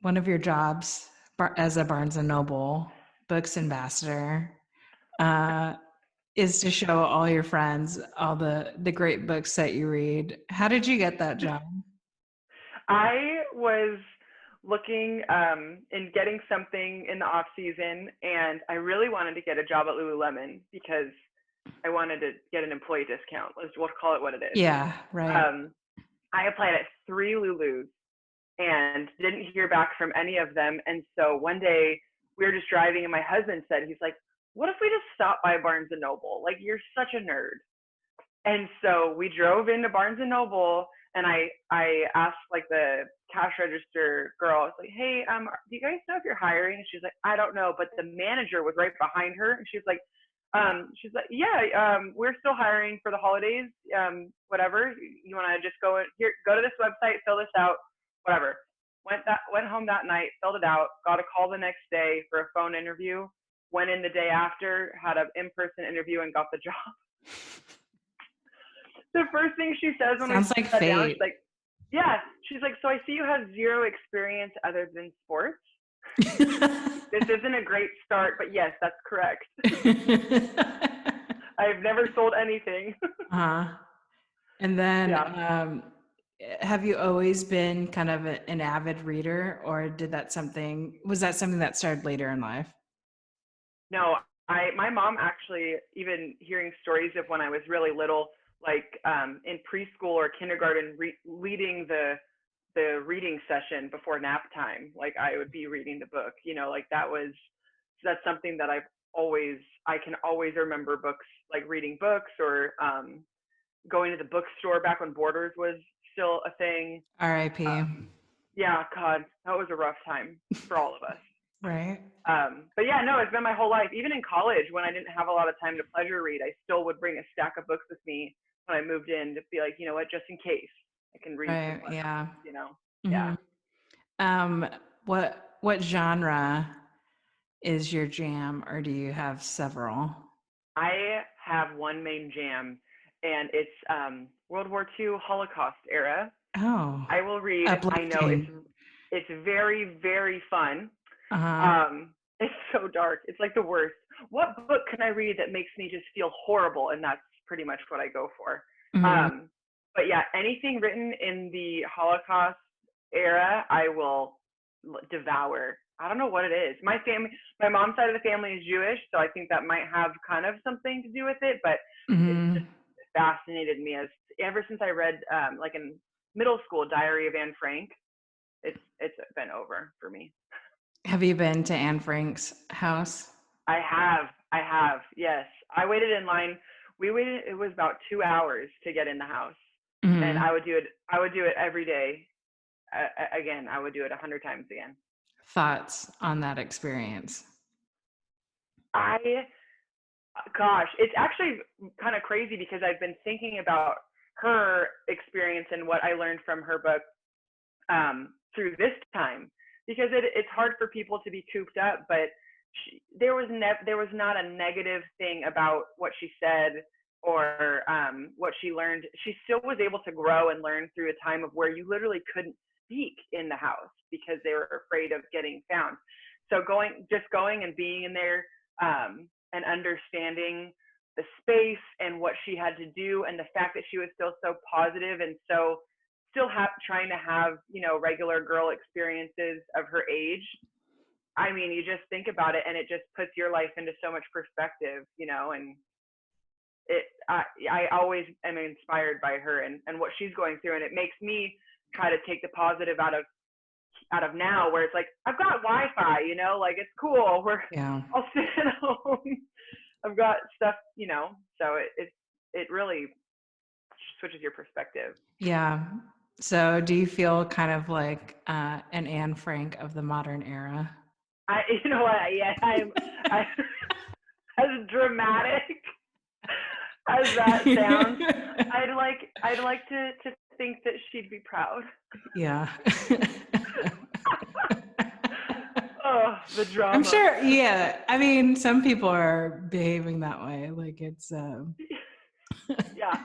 one of your jobs as a Barnes and Noble books ambassador is to show all your friends all the great books that you read. How did you get that job? I was looking in getting something in the off season, and I really wanted to get a job at Lululemon because I wanted to get an employee discount. We'll call it what it is. Yeah, right. I applied at 3 Lulus and didn't hear back from any of them. And so one day we were just driving, and my husband said, he's like, "What if we just stop by Barnes and Noble? Like, you're such a nerd." And so we drove into Barnes and Noble, and I asked like the cash register girl, I was like, "Hey, do you guys know if you're hiring?" And she's like, "I don't know," but the manager was right behind her, and she's like, "Yeah, we're still hiring for the holidays. Whatever, you want to just go to this website, fill this out, whatever." Went home that night, filled it out, got a call the next day for a phone interview. Went in the day after, had an in-person interview, and got the job. The first thing she says when Sounds we like sat fate. down, she's like, "Yeah." She's like, "So I see you have zero experience other than sports. This isn't a great start, but yes, that's correct." I've never sold anything. And then, have you always been kind of an avid reader, or was that something that started later in life? No, my mom actually, even hearing stories of when I was really little, like in preschool or kindergarten, leading the reading session before nap time, like I would be reading the book, like that's something that I can always remember books, like reading books or going to the bookstore back when Borders was still a thing. R.I.P. Yeah, God, that was a rough time for all of us. Right. But yeah, no, it's been my whole life. Even in college, when I didn't have a lot of time to pleasure read, I still would bring a stack of books with me when I moved in to be like, you know what, just in case I can read. Right. Yeah. Yeah. What genre is your jam, or do you have several? I have one main jam, and it's World War II Holocaust era. Oh, I will read. uplifting. I know it's very, very fun. It's so dark. It's like the worst. What book can I read that makes me just feel horrible? And that's pretty much what I go for. But yeah, anything written in the Holocaust era, I will devour. I don't know what it is. My mom's side of the family is Jewish, so I think that might have kind of something to do with it. But it just fascinated me ever since I read, like in middle school, Diary of Anne Frank. It's been over for me. Have you been to Anne Frank's house? I have. Yes, I waited in line. It was about 2 hours to get in the house, and I would do it every day. Again, I would do it 100 times again. Thoughts on that experience? Gosh, it's actually kind of crazy because I've been thinking about her experience and what I learned from her book through this time, because it's hard for people to be cooped up, but there was not a negative thing about what she said or what she learned. She still was able to grow and learn through a time of where you literally couldn't speak in the house because they were afraid of getting found. So going and being in there and understanding the space and what she had to do, and the fact that she was still so positive and so still trying to have, regular girl experiences of her age. I mean, you just think about it and it just puts your life into so much perspective, and I always am inspired by her and what she's going through. And it makes me try to take the positive out of now, where it's like, I've got Wi-Fi, like it's cool. I'll sit at home. I've got stuff, so it really switches your perspective. Yeah. So do you feel kind of like an Anne Frank of the modern era? You know what? Yeah, I'm as dramatic as that sounds. I'd like to think that she'd be proud. Yeah. Oh, the drama. I'm sure. Yeah. I mean, some people are behaving that way. Like it's. Yeah.